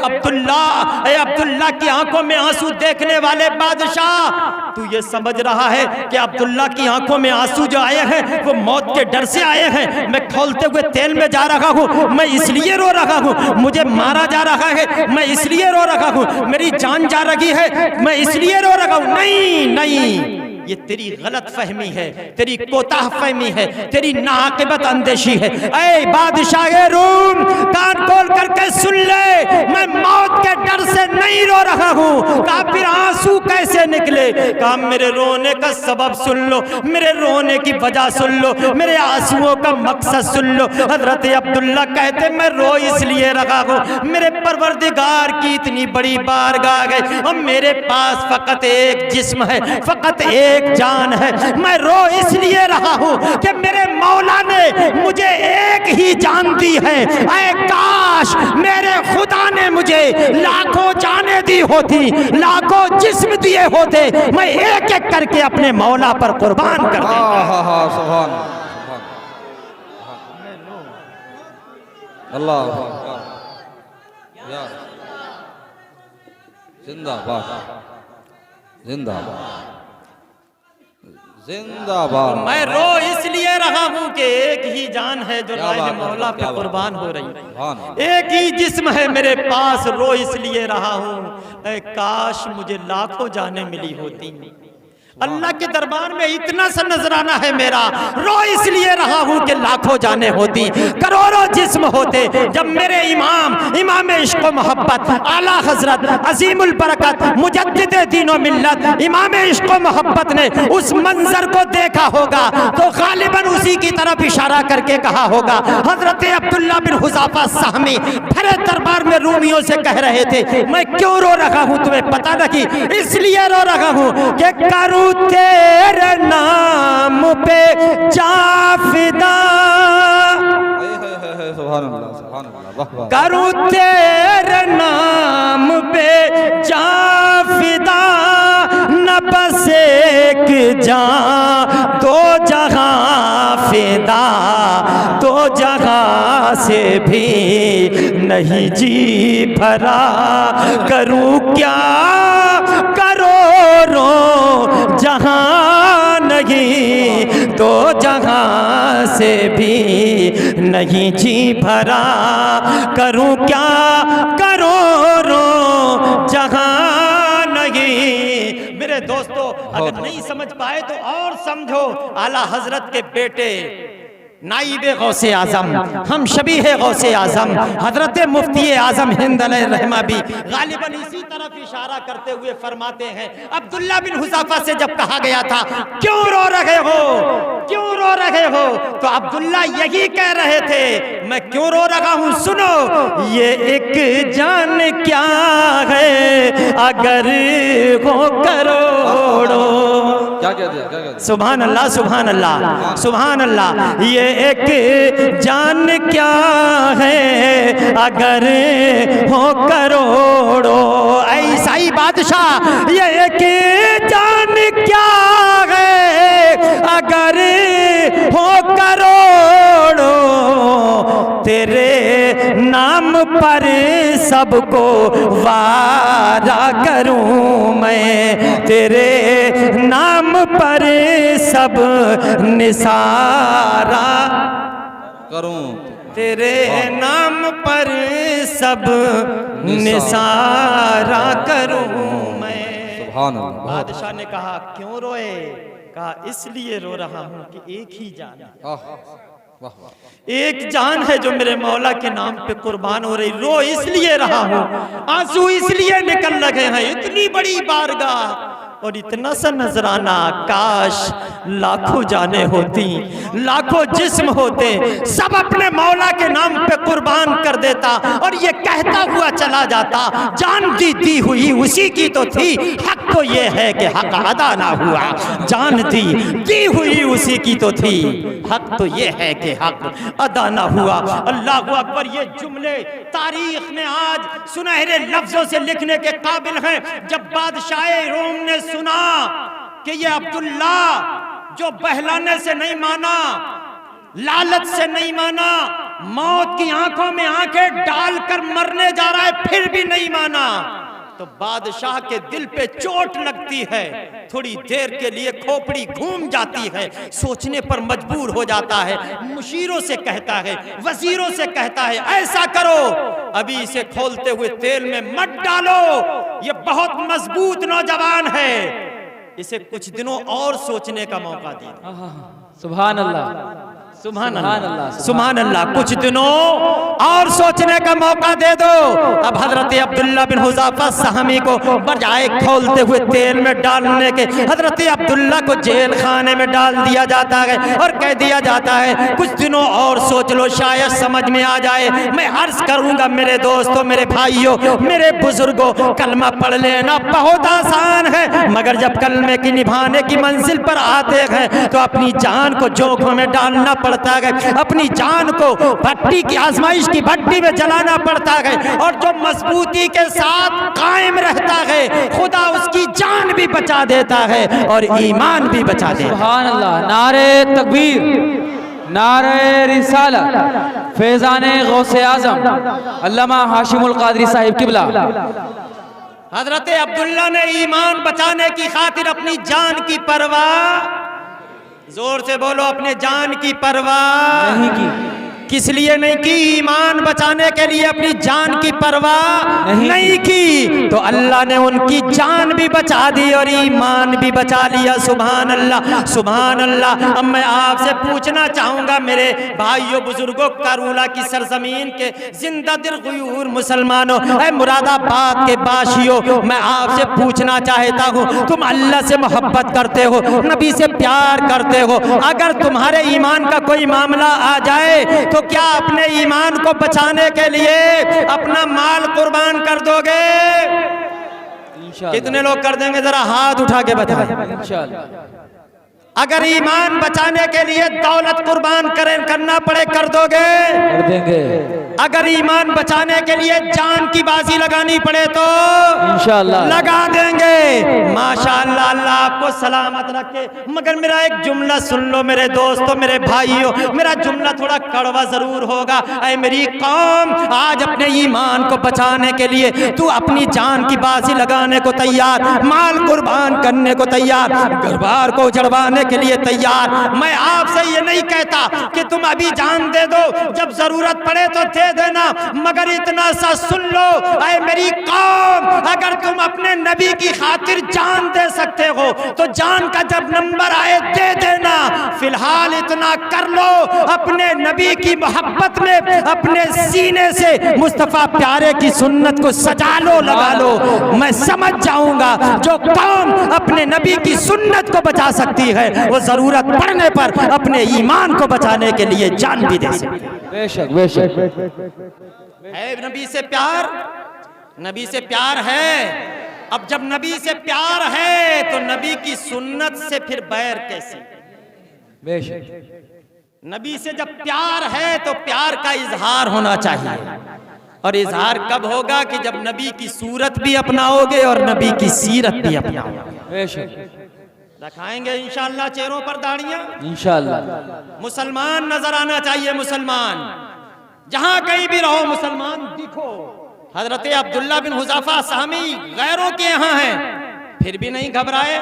अब्दुल्ला की आंखों में आंसू देखने वाले बादशाह, तू ये समझ रहा है कि अब्दुल्ला की आंखों में आंसू जो आए हैं वो मौत के डर से आए हैं? मैं खौलते हुए तेल में जा रहा हूँ, मैं इसलिए रो रहा हूँ, मुझे मारा जा रहा है, मैं इसलिए रो रहा हूँ, मेरी जान जा रही है, मैं इसलिए रो रहा हूँ। नहीं नहीं, ये तेरी गलत फहमी है, तेरी कोताह फहमी है, तेरी नाकिबत अंदेशी है। ऐ बादशाह रूम, कान खोल करके सुन ले, मैं मौत के डर से नहीं रो रहा हूँ। कहा फिर आंसू कैसे निकले? कहा मेरे रोने का सबब सुन लो, मेरे रोने की वजह सुन लो, मेरे आंसुओं का मकसद सुन लो। हजरत अब्दुल्ला कहते, मैं रो इसलिए रहा हूँ, मेरे परवरदिगार की इतनी बड़ी बारगाह है और मेरे पास फकत एक जिस्म है, फकत एक जान है। मैं रो इसलिए रहा हूं कि मेरे मौला ने मुझे एक ही जान दी है। ऐ काश मेरे खुदा ने मुझे लाखों जानें दी होती, लाखों जिस्म दिए होते, मैं एक एक करके अपने मौला पर कुर्बान कर देता। सुभान अल्लाह, जिंदाबाद जिंदाबाद जिंदाबाद। मैं रो इसलिए रहा हूँ कि एक ही जान है जो राह मौला पे कुर्बान हो रही है, एक ही जिस्म है मेरे पास, रो इसलिए रहा हूँ। ऐ काश मुझे लाखों जानें मिली होती। अल्लाह के दरबार में इतना सा नजराना है मेरा, रो इसलिए रहा हूँ कि लाखों जाने होती, करोड़ों जिस्म होते। जब मेरे इमाम इश्क व मोहब्बत आला हजरत अजीमुल बरकत मुजद्दिद दीन व मिल्लत इमाम इश्क व मोहब्बत ने उस मंजर को देखा होगा तो गालिबन उसी की तरफ इशारा करके कहा होगा। हजरत अब्दुल्ला बिन हुज़ाफा सहमी भरे दरबार में रूमियों से कह रहे थे, मैं क्यों रो रहा हूँ तुम्हें पता नहीं, इसलिए रो रहा हूँ कि करूँ तेरे नाम पे जाफिदा, करूँ तेरे नाम पे जाफिदा, न बस एक जान दो जहां फिदा, दो जहां से भी नहीं जी भरा, करूँ क्या करोड़ों जहां नहीं, दो जहां से भी नहीं जी भरा, करूं क्या करोड़ों जहां नहीं। मेरे दोस्तों, अगर नहीं समझ पाए तो और समझो। आला हजरत के बेटे नाइबे गौसे आजम, हम शबीह गौसे आजम हजरत मुफ्ती आजम हिंद अलैहिर्रहमा भी गालिबन इसी तरफ इशारा करते हुए फरमाते हैं। अब्दुल्ला बिन हुज़ाफा से जब कहा गया था क्यों रो रहे हो, क्यों रो रहे हो, तो अब्दुल्ला यही कह रहे थे, मैं क्यों रो रहा हूँ सुनो, ये एक जान क्या है अगर हो करोड़ों। क्या कह दिया? सुभान अल्लाह, सुभान अल्लाह, सुभान अल्लाह। ये एक जान क्या है अगर हो करोड़ों। ऐसा ही बादशाह, ये एक जान क्या है अगर हो करोड़ों, तेरे नाम पर सबको वादा करूं मैं, तेरे नाम पर सब निसारा करूं। तेरे नाम पर सब निसारा करूं मैं। सुभान अल्लाह। बादशाह ने कहा क्यों रोए? कहा इसलिए रो रहा हूं कि एक ही जान है, वाह वाह। एक जान है जो मेरे मौला के नाम पे कुर्बान हो रही। रो इसलिए रहा हूं, आंसू इसलिए निकल लगे हैं। इतनी बड़ी बारगाह और इतना सा नजराना, काश लाखों जाने होती, लाखों जिस्म होते, सब अपने मौला के नाम पे कुर्बान कर देता और ये कहता हुआ चला जाता, जान दी हुई उसी की तो थी, हक तो ये है कि हक अदा ना हुआ। जान दी हुई उसी की तो थी, हक तो ये है कि हक अदा ना हुआ। अल्लाह अकबर। ये जुमले तारीख में आज सुनहरे लफ्जों से लिखने के काबिल हैं। जब बादशाह रोम ने सुना कि ये अब्दुल्ला जो बहलाने से नहीं माना, लालच से नहीं माना, मौत की आंखों में आंखें डालकर मरने जा रहा है, फिर भी नहीं माना, तो बादशाह के दिल पे चोट लगती है। थोड़ी देर के लिए खोपड़ी घूम जाती है, सोचने पर मजबूर हो जाता है। मुशीरों से कहता है, वजीरों से कहता है, ऐसा करो अभी इसे खोलते हुए तेल में मत डालो, ये बहुत मजबूत नौजवान है, इसे कुछ दिनों और सोचने का मौका दिया। सुभान अल्लाह, सुभान अल्लाह, सुभान अल्लाह। कुछ दिनों और सोचने का मौका दे दो। अब हजरत अब्दुल्ला बिन हुज़ाफा सहमी को बजाय खोलते हुए तेल में डालने के, हजरत अब्दुल्ला को जेल खाने में डाल दिया जाता है और कह दिया जाता है कुछ दिनों और सोच लो, शायद समझ में आ जाए। मैं अर्ज करूंगा मेरे दोस्तों, मेरे भाइयों, मेरे बुजुर्गों, कलमा पढ़ लेना बहुत आसान है, मगर जब कलमे की निभाने की मंजिल पर आते हैं तो अपनी जान को जोखों में डालना पड़ता है, अपनी जान को भट्टी की, आजमाइश की भट्टी में जलाना पड़ता है। और जो मजबूती के साथ कायम रहता है, खुदा उसकी जान भी बचा देता है और ईमान भी बचा देता है। सुभान अल्लाह। नारे तकबीर, नारे रिसालत, फैज़ाने गौसे आज़म अल्लामा हाशिमुल क़ादरी साहिब किबला। हजरत अब्दुल्ला ने ईमान बचाने की खातिर अपनी जान की परवाह, जोर से बोलो, अपने जान की परवाह नहीं की। किस लिए नहीं की? ईमान बचाने के लिए अपनी जान की परवाह नहीं की, तो अल्लाह ने उनकी जान भी बचा दी और ईमान भी बचा लिया। सुभान अल्लाह, सुभान अल्लाह। अब मैं आपसे पूछना चाहूंगा मेरे भाइयों, बुजुर्गों, करूला की सरजमीन के जिंदा दिल गुयूर मुसलमानों, ऐ मुरादाबाद के बाशियों, मैं आपसे पूछना चाहता हूँ, तुम अल्लाह से मोहब्बत करते हो, नबी से प्यार करते हो, अगर तुम्हारे ईमान का कोई मामला आ जाए तो क्या अपने ईमान को बचाने के लिए अपना माल कुर्बान कर दोगे? कितने लोग कर देंगे? जरा हाथ उठा के बताएं। इंशाअल्लाह। अगर ईमान बचाने के लिए दौलत कुर्बान करना पड़े, कर दोगे? कर देंगे। अगर ईमान बचाने के लिए जान की बाजी लगानी पड़े तो इंशाअल्लाह लगा देंगे। माशाअल्लाह, अल्लाह आपको सलामत रखे। मगर मेरा एक जुमला सुन लो मेरे दोस्तों, मेरे भाइयों, मेरा जुमला थोड़ा कड़वा जरूर होगा। ऐ मेरी कौम, आज अपने ईमान को बचाने के लिए तू अपनी जान की बाजी लगाने को तैयार, माल कुर्बान करने को तैयार, घरबार को उजड़वाने के लिए तैयार। मैं आपसे ये नहीं कहता कि तुम अभी जान दे दो, जब जरूरत पड़े तो दे देना, मगर इतना सा सुन लो, ऐ मेरी कौम, अगर तुम अपने नबी की खातिर जान दे सकते हो तो जान का जब नंबर आए दे देना। फिलहाल इतना कर लो, अपने नबी की मोहब्बत में अपने सीने से मुस्तफा प्यारे की सुन्नत को सजा लो, लगा लो। मैं समझ जाऊंगा जो कौम अपने नबी की सुन्नत को बचा सकती है, वो जरूरत पड़ने पर अपने ईमान को बचाने के लिए जान भी दे सकती है। बेशक बेशक। है नबी से प्यार, नबी से प्यार है। अब जब नबी से प्यार है तो नबी की सुन्नत से फिर बैर कैसे? बेशक। नबी से जब प्यार है तो प्यार का इजहार होना चाहिए, और इजहार कब होगा? कि जब नबी की सूरत भी अपनाओगे और नबी की सीरत भी अपनाओगे। बेशक। रखाएंगे इंशाअल्लाह चेहरों पर दाढ़ियां, इंशाअल्लाह। मुसलमान नजर आना चाहिए। मुसलमान जहां कहीं भी रहो, मुसलमान दिखो। हजरत अब्दुल्ला बिन हुज़ाफा सहमी गैरों के यहाँ हैं, फिर भी नहीं घबराए।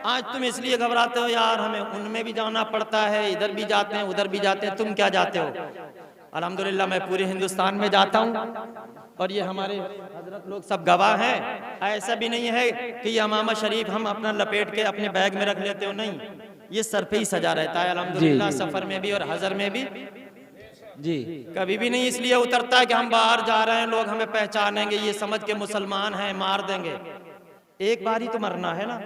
आज तुम इसलिए घबराते हो, यार हमें उनमें भी जाना पड़ता है, इधर भी जाते हैं उधर भी जाते हैं, तुम क्या जाते हो? अल्हम्दुलिल्लाह मैं पूरे हिंदुस्तान में जाता हूँ और ये हमारे हजरत लोग सब गवाह हैं। ऐसा भी नहीं है कि ये अमामा शरीफ हम अपना लपेट के अपने बैग में रख लेते हो, नहीं, ये सर पे ही सजा रहता है अल्हम्दुलिल्लाह, सफर में भी और हजर में भी जी। कभी भी नहीं इसलिए उतरता है कि हम बाहर जा रहे हैं, लोग हमें पहचानेंगे, ये समझ के मुसलमान हैं, मार देंगे। एक बार ही तो मरना है ना,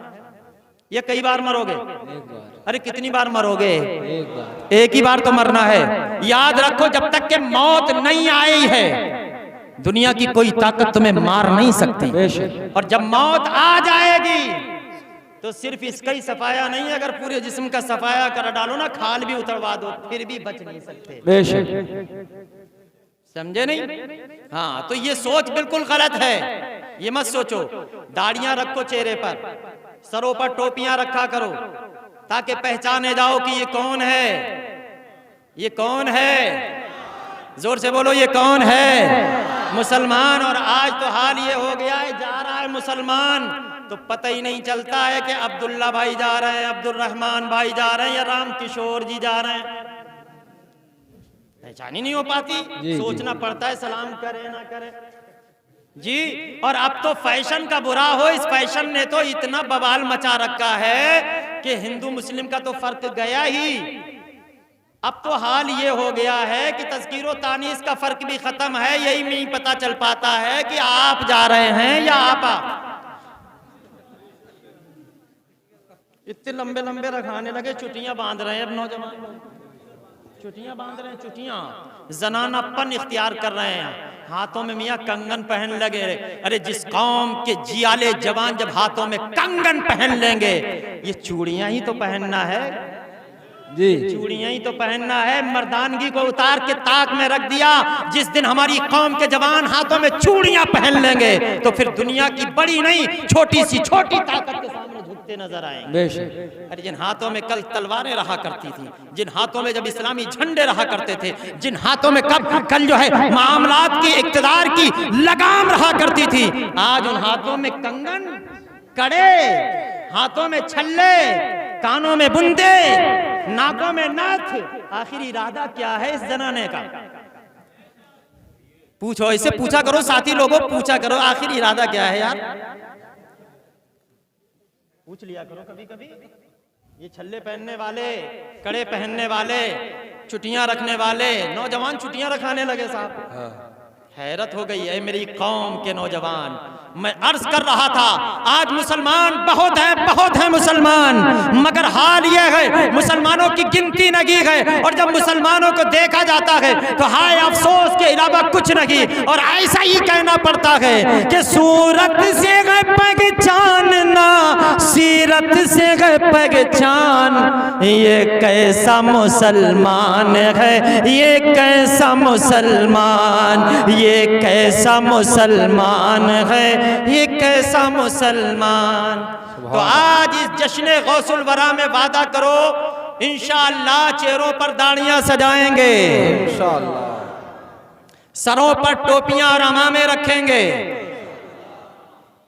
ये कई बार मरोगे? एक बार। अरे कितनी बार मरोगे? एक बार। एक ही बार तो मरना है। याद रखो, जब तक के मौत नहीं आई है दुनिया की कोई ताकत तुम्हें मार नहीं सकती, और जब मौत आ जाएगी तो सिर्फ इसका ही सफाया नहीं, अगर पूरे जिस्म का सफाया कर डालो ना, खाल भी उतरवा दो, फिर भी बच नहीं सकते। समझे नहीं? हाँ, तो ये सोच बिल्कुल गलत है। ये मत सोचो दाढ़ियां रखो चेहरे पर, सरों पर टोपियां रखा करो ताकि पहचाने जाओ कि ये कौन है, ये कौन है। जोर से बोलो, ये कौन है? मुसलमान। और आज तो हाल ये हो गया है, जा रहा है मुसलमान तो पता ही नहीं चलता है कि अब्दुल्ला भाई जा रहे हैं, अब्दुल रहमान भाई जा रहे हैं या राम किशोर जी जा रहे हैं, पहचान ही नहीं हो पाती। सोचना पड़ता है सलाम करे ना करे जी। और अब तो फैशन का बुरा हो, इस फैशन ने तो इतना बवाल मचा रखा है कि हिंदू मुस्लिम का तो फर्क गया ही। अब तो हाल ये हो गया है कि तज़कीरो तानीस का फर्क भी खत्म है, यही नहीं पता चल पाता है कि आप जा रहे हैं या आपा। इतने लंबे लंबे रखाने लगे, चुटियां बांध रहे हैं अब नौजवान, चुटियां बांध रहे हैं, चुटियां जनानापन इख्तियार कर रहे हैं, हाथों में मियाँ कंगन पहन लगे। अरे जिस कौम के जियाले जवान जब हाथों में कंगन पहन लेंगे, ये चूड़ियां ही तो पहनना है जी, चूड़ियां ही तो पहनना है। मर्दानगी को उतार के ताक में रख दिया। जिस दिन हमारी कौम के जवान हाथों में चूड़ियां पहन लेंगे तो फिर दुनिया की बड़ी नहीं छोटी सी छोटी ताकत के सामने झुकते नजर आएंगे। अरे जिन हाथों में कल तलवारें रहा करती थी, जिन हाथों में जब इस्लामी झंडे रहा करते थे, जिन हाथों में कल जो है मामलात की इक्तदार की लगाम रहा करती थी, आज उन हाथों में कंगन, कड़े, हाथों में छल्ले, कानों में बुंदे, नाकों में नथ। आखिर इरादा क्या है इस जनाने का? पूछो, इसे पूछा करो, साथी लोगों पूछा करो, आखिर इरादा क्या है यार? पूछ लिया करो कभी कभी। ये छल्ले पहनने वाले, कड़े पहनने वाले, चुटियां रखने वाले नौजवान चुटियां रखाने लगे साहब। हैरत हो गई है मेरी कौम के नौजवान। मैं अर्ज कर रहा था, आज मुसलमान बहुत है मुसलमान, मगर हाल यह है मुसलमानों की गिनती नहीं है। और जब मुसलमानों को देखा जाता है तो हाय अफसोस के अलावा कुछ नहीं। और ऐसा ही कहना पड़ता है कि सूरत से है पहचानना, सीरत से है पहचान, ये कैसा मुसलमान है, ये कैसा मुसलमान, ये कैसा मुसलमान है, ये कैसा मुसलमान। तो आज इस जश्न गौसुल वरा में वादा करो, इंशाअल्लाह चेहरों पर दाढ़ियां सजाएंगे, इंशाअल्लाह सरों पर टोपियां और अमामे रखेंगे,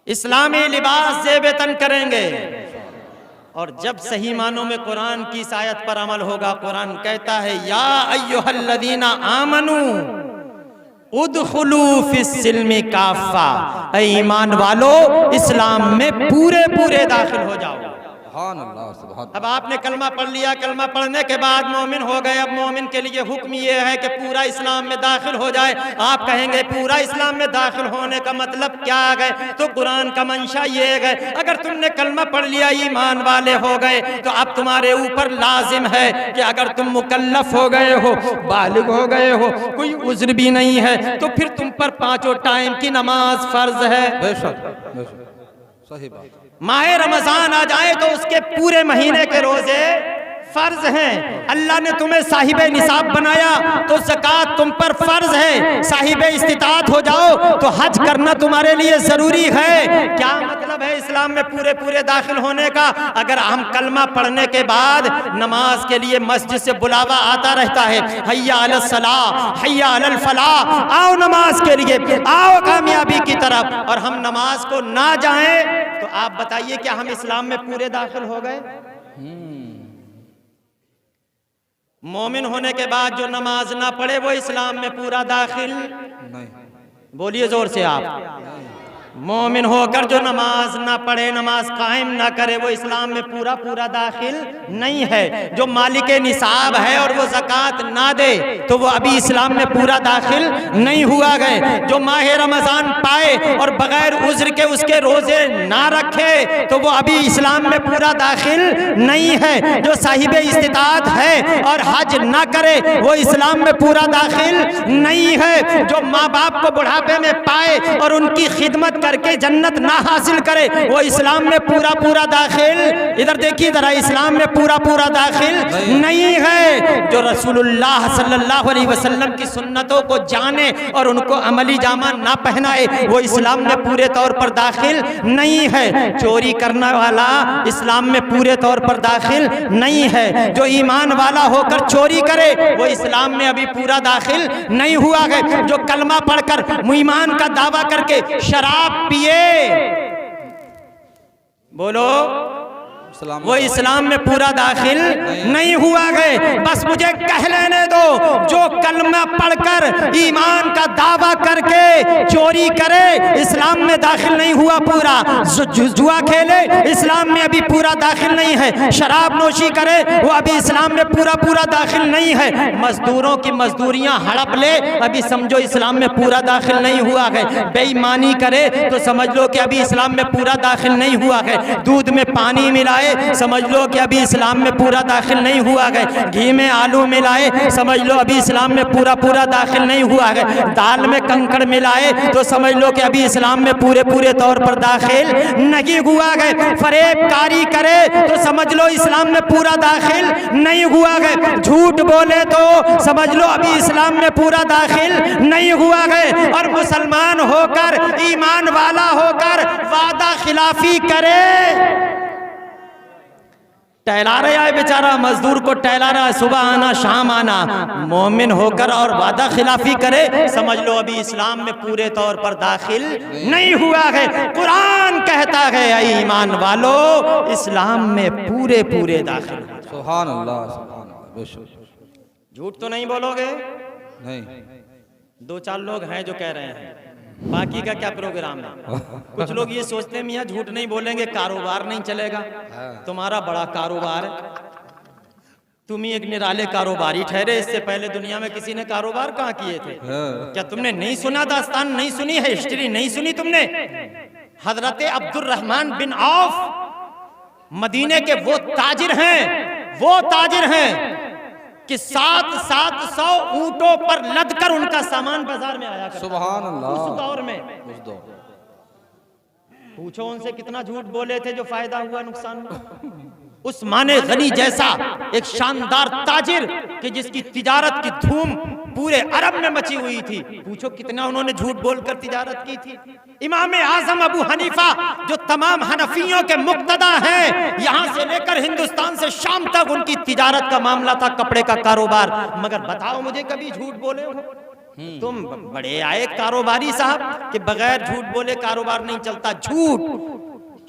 इस्लामी लिबास ज़ेब-ए-तन करेंगे। और जब सही मानों में कुरान की इस आयत पर अमल होगा, कुरान कहता है या अय्युहल्लज़ीना आमनू उदखुलू फिस्सिल्मि काफ़ा, ऐ ईमान वालो इस्लाम में पूरे पूरे दाखिल हो जाओ। अब आपने कलमा पढ़ लिया, कलमा पढ़ने के बाद मोमिन हो गए। अब मोमिन के लिए हुक्म ये है कि पूरा इस्लाम में दाखिल हो जाए। आप कहेंगे पूरा इस्लाम में दाखिल होने का मतलब क्या है? तो कुरान का मंशा ये है, अगर तुमने कलमा पढ़ लिया, ईमान वाले हो गए, तो अब तुम्हारे ऊपर लाजिम है कि अगर तुम मुकल्लफ हो गए हो, बालिग हो गए हो, कोई उज्र भी नहीं है, तो फिर तुम पर 5 टाइम की नमाज फर्ज है। सही बात। माह रमजान आ जाए तो उसके पूरे महीने के रोजे फर्ज हैं। अल्लाह ने तुम्हें साहिबे निसाब बनाया तो ज़कात तुम पर फर्ज है। साहिबे इस्तिताअत हो जाओ तो हज करना तुम्हारे लिए जरूरी है। क्या मतलब है इस्लाम में पूरे पूरे दाखिल होने का? अगर हम कलमा पढ़ने के बाद नमाज के लिए मस्जिद से बुलावा आता रहता है, हय्या अलस सलाह, हय्या अलल फलाह, आओ नमाज के लिए, आओ कामयाबी की तरफ, और हम नमाज को ना जाएं तो आप बताइए क्या हम इस्लाम में पूरे दाखिल हो गए? मोमिन होने के बाद जो नमाज ना पढ़े वो इस्लाम में पूरा दाखिल? नहीं। बोलिए जोर से आप। मोमिन होकर जो नमाज ना पढ़े, नमाज कायम ना करे, वो इस्लाम में पूरा पूरा दाखिल नहीं है। जो मालिक निसाब है और वो ज़कात ना दे तो वो अभी इस्लाम में पूरा दाखिल नहीं हुआ गए। जो माह रमज़ान पाए और बगैर उज़्र के उसके रोज़े ना रखे तो वो अभी इस्लाम में पूरा दाखिल नहीं है। जो साहिब इस्तिताअत है और हज ना करे वो इस्लाम में पूरा दाखिल नहीं है। जो माँ बाप को बुढ़ापे में पाए और उनकी खिदमत करके जन्नत ना हासिल करे वो इस्लाम में पूरा पूरा दाखिल, इधर देखिए जरा, इस्लाम में पूरा पूरा दाखिल नहीं है। जो रसूलुल्लाह सल्लल्लाहु अलैहि वसल्लम की सुन्नतों को जाने और उनको अमली जामा ना पहनाए वो इस्लाम में पूरे तौर पर दाखिल नहीं है। चोरी करने वाला इस्लाम में पूरे तौर पर दाखिल नहीं है। जो ईमान वाला होकर चोरी करे वो इस्लाम में अभी पूरा दाखिल नहीं हुआ है। जो कलमा पढ़कर ईमान का दावा करके शराब पिए, बोलो, वो इस्लाम में पूरा दाखिल नहीं हुआ गए। बस मुझे कह लेने दो, जो कलमा पढ़कर ईमान का दावा करके चोरी करे इस्लाम में दाखिल नहीं हुआ पूरा। जुआ खेले इस्लाम में अभी पूरा दाखिल नहीं है। शराब नोशी करे वो अभी इस्लाम में पूरा पूरा दाखिल नहीं है। मजदूरों की मजदूरियां हड़प ले अभी समझो इस्लाम में पूरा दाखिल नहीं हुआ है। बेईमानी करे तो समझ लो कि अभी इस्लाम में पूरा दाखिल नहीं हुआ है। दूध में पानी मिलाए समझ लो कि अभी इस्लाम में पूरा दाखिल नहीं हुआ है। घी में आलू मिलाए समझ लो अभी इस्लाम में पूरा पूरा दाखिल नहीं हुआ है। दाल में कंकड़ मिलाए तो समझ लो कि अभी इस्लाम में पूरे पूरे तौर पर दाखिल नहीं हुआ है। फरेबकारी करे तो समझ लो इस्लाम में पूरा दाखिल नहीं हुआ है। झूठ बोले तो समझ लो अभी इस्लाम में पूरा दाखिल नहीं हुआ है। और मुसलमान होकर, ईमान वाला होकर वादा खिलाफी करे, टहला रहा है बेचारा, मजदूर को टहला रहा है, सुबह आना शाम आना, मोमिन होकर और वादा खिलाफी करे समझ लो अभी इस्लाम में पूरे तौर पर दाखिल नहीं हुआ है। कुरान कहता है ऐ ईमान वालो इस्लाम में पूरे पूरे दाखिल। सुभान अल्लाह, सुभान अल्लाह, बेशक। झूठ तो नहीं बोलोगे? नहीं। दो चार लोग हैं जो कह रहे हैं, बाकी का क्या प्रोग्राम है। कुछ लोग ये सोचते हैं मियाँ झूठ नहीं बोलेंगे कारोबार नहीं चलेगा। तुम्हारा बड़ा कारोबार है, तुम ही एक निराले कारोबारी ठहरे। इससे पहले दुनिया में किसी ने कारोबार कहाँ किए थे? क्या तुमने नहीं सुना, दास्तान नहीं सुनी है, हिस्ट्री नहीं सुनी तुमने? हजरत अब्दुर्रहमान बिन औफ मदीने के वो ताजिर हैं कि 700 ऊंटों पर लदकर उनका सामान बाजार में आया करता। सुभान अल्लाह। उस दौर में पूछो उनसे कितना झूठ बोले थे, जो फायदा हुआ नुकसान हुआ। उस्माने गनी जैसा एक शानदार ताजिर कि जिसकी तिजारत की धूम पूरे अरब में मची हुई थी, पूछो कितना उन्होंने झूठ बोलकर तिजारत की थी। इमाम आजम अबू हनीफा जो तमाम हनफियों के मुक्तदा हैं, यहाँ से लेकर हिंदुस्तान से शाम तक उनकी तिजारत का मामला था, कपड़े का कारोबार। मगर बताओ मुझे कभी झूठ बोले हो? तुम बड़े आए कारोबारी साहब कि बगैर झूठ बोले कारोबार नहीं चलता। झूठ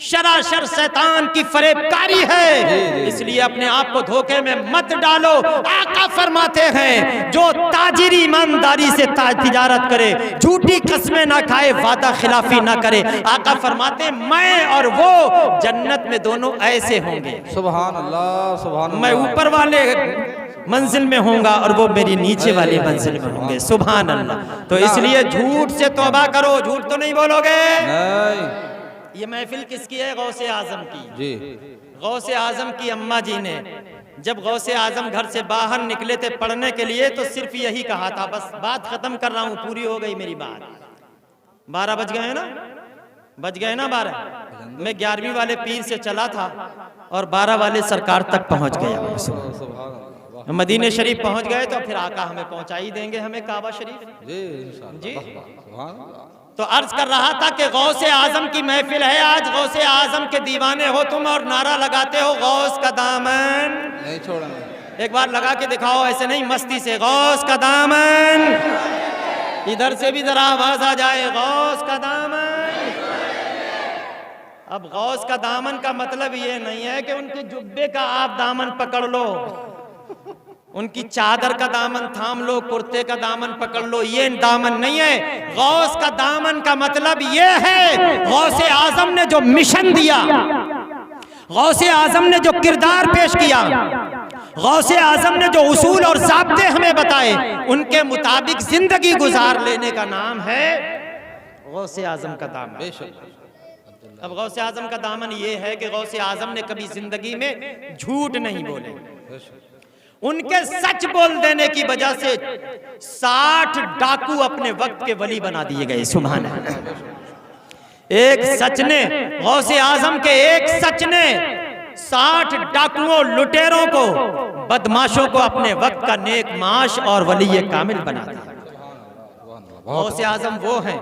शराशर शैतान की फरेबकारी है, इसलिए अपने आप को धोखे में मत डालो। आका फरमाते हैं जो ताजिर ईमानदारी से तिजारत करे, झूठी कस्में ना खाए, वादा खिलाफी ना करे, आका फरमाते हैं मैं और वो जन्नत में दोनों ऐसे होंगे। सुभान अल्लाह, सुभान अल्लाह। मैं ऊपर वाले मंजिल में होऊंगा और वो मेरी नीचे वाली मंजिल में होंगे। सुभान अल्लाह। तो इसलिए झूठ से तौबा करो, झूठ तो नहीं बोलोगे। नहीं। ये महफिल किसकी है? गौसे आजम की जी। गौसे आजम की अम्मा जी ने जब गौसे आजम घर से बाहर निकले थे पढ़ने के लिए तो सिर्फ यही कहा था, बस बात खत्म कर रहा हूँ, पूरी हो गई मेरी बात। 12 बज गए ना, बज गए ना 12। मैं 11वीं वाले पीर से चला था और 12 वाले सरकार तक पहुँच गया। मदीने शरीफ पहुँच गए तो फिर आका हमें पहुँचा ही देंगे, हमें काबा शरीफ। जी। तो अर्ज कर रहा था कि गौसे आजम की महफिल है आज, गौसे आजम के दीवाने हो तुम और नारा लगाते हो गौस का दामन नहीं छोड़ेंगे। एक बार लगा के दिखाओ, ऐसे नहीं मस्ती से, गौस का दामन। इधर से भी जरा आवाज आ जाए, गौस का दामन। अब गौस का दामन का मतलब ये नहीं है कि उनके जुब्बे का आप दामन पकड़ लो, उनकी चादर का दामन थाम लो, कुर्ते का दामन पकड़ लो, ये दामन नहीं है। गौस का दामन का मतलब ये है, गौसे आजम ने जो मिशन दिया, गौसे आजम ने जो किरदार पेश किया, गौसे आजम ने जो उसूल और ज़ाब्ते हमें बताए, उनके मुताबिक जिंदगी गुजार लेने का नाम है गौसे आजम का दामन। अब गौसे आजम का दामन ये है कि गौसे आजम ने कभी जिंदगी में झूठ नहीं बोले। उनके सच बोल देने की वजह से 60 डाकू अपने वक्त के वली बना दिए गए। सुभान अल्लाह। एक सच ने, गौसे आजम के एक सच ने 60 डाकुओं, लुटेरों को, बदमाशों को अपने वक्त का नेक माश और वली कामिल बना दिया। गौसे आजम वो हैं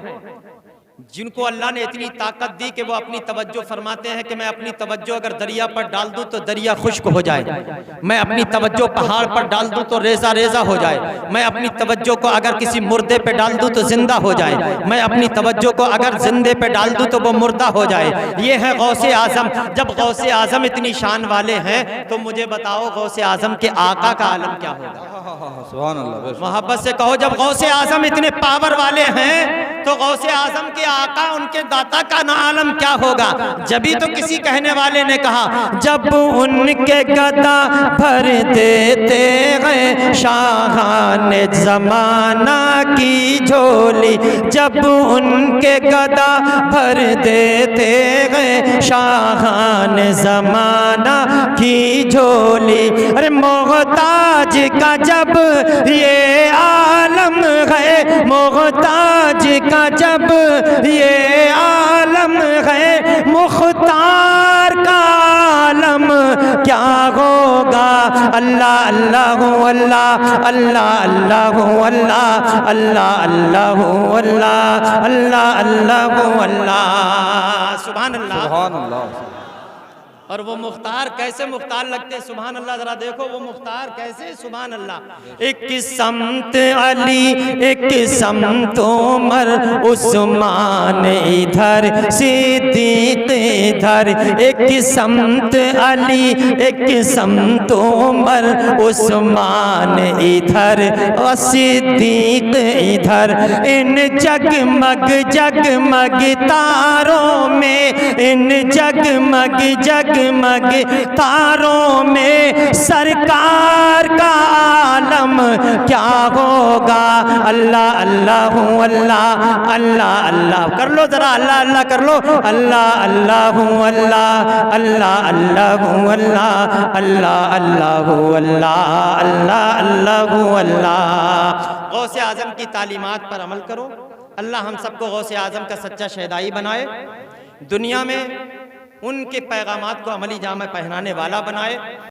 जिनको अल्लाह ने इतनी ताकत दी कि वो अपनी तवज्जो फरमाते हैं कि मैं अपनी तवज्जो अगर दरिया पर डाल दूं तो दरिया खुश्क हो जाए, मैं अपनी तवज्जो पहाड़ पर डाल दूं तो रेजा रेजा हो जाए, मैं अपनी तवज्जो को अगर किसी मुर्दे पे डाल दूं तो जिंदा हो जाए, मैं अपनी तवज्जो को अगर जिंदे पे डाल दूं तो वो मुर्दा हो जाए। ये है गौसे आजम। जब गौसे आजम इतनी शान वाले हैं तो मुझे बताओ गौसे आजम के आका का आलम क्या होगा? सुभान अल्लाह। मोहब्बत से कहो, जब गौसे आजम इतने पावर वाले हैं तो गौसे आजम के आका, उनके दाता का ना आलम क्या होगा? जभी तो किसी कहने वाले ने कहा, जब उनके गदा भर देते हैं शाहान जमाना की झोली, जब उनके गदा भर देते हैं शाहान जमाना की झोली। अरे मोहताज का जब ये आलम है, मोहताज का जब ये आलम है, मुख्तार का आलम क्या होगा? अल्लाह अल्लाह अल्लाह अल्लाह अल्लाह अल्लाह अल्लाह अल्लाह अल्लाह अल्लाह अल्लाह अल्लाह। सुभान अल्लाह, सुभान अल्लाह। और वो मुख्तार कैसे मुख्तार लगते? सुभान अल्लाह। जरा देखो वो मुख्तार कैसे। सुभान अल्लाह। एक समत अली, एक समत उमर, उस्मान इधर, सिद्दीक इधर। एक समत अली, एक समत उमर, उस्मान इधर और सिद्दीक इधर। इन जगमग जगमग तारों में, इन जगमग जगमग तारों में सरकार का आलम क्या होगा? अल्लाह अल्लाह अल्लाह अल्लाह अल्लाह कर लो जरा, अल्लाह अल्लाह कर लो। अल्लाह अल्लाह अल्लाह अल्लाह अल्लाह अल्लाह अल्लाह अल्लाह अल्लाह अल्लाह अल्लाह अल्लाह। गौसे आजम की तालीमात पर अमल करो। अल्लाह हम सबको गौसे आजम का सच्चा शहदाई बनाए, दुनिया में उनके पैगामात को अमली जामा पहनाने वाला बनाए।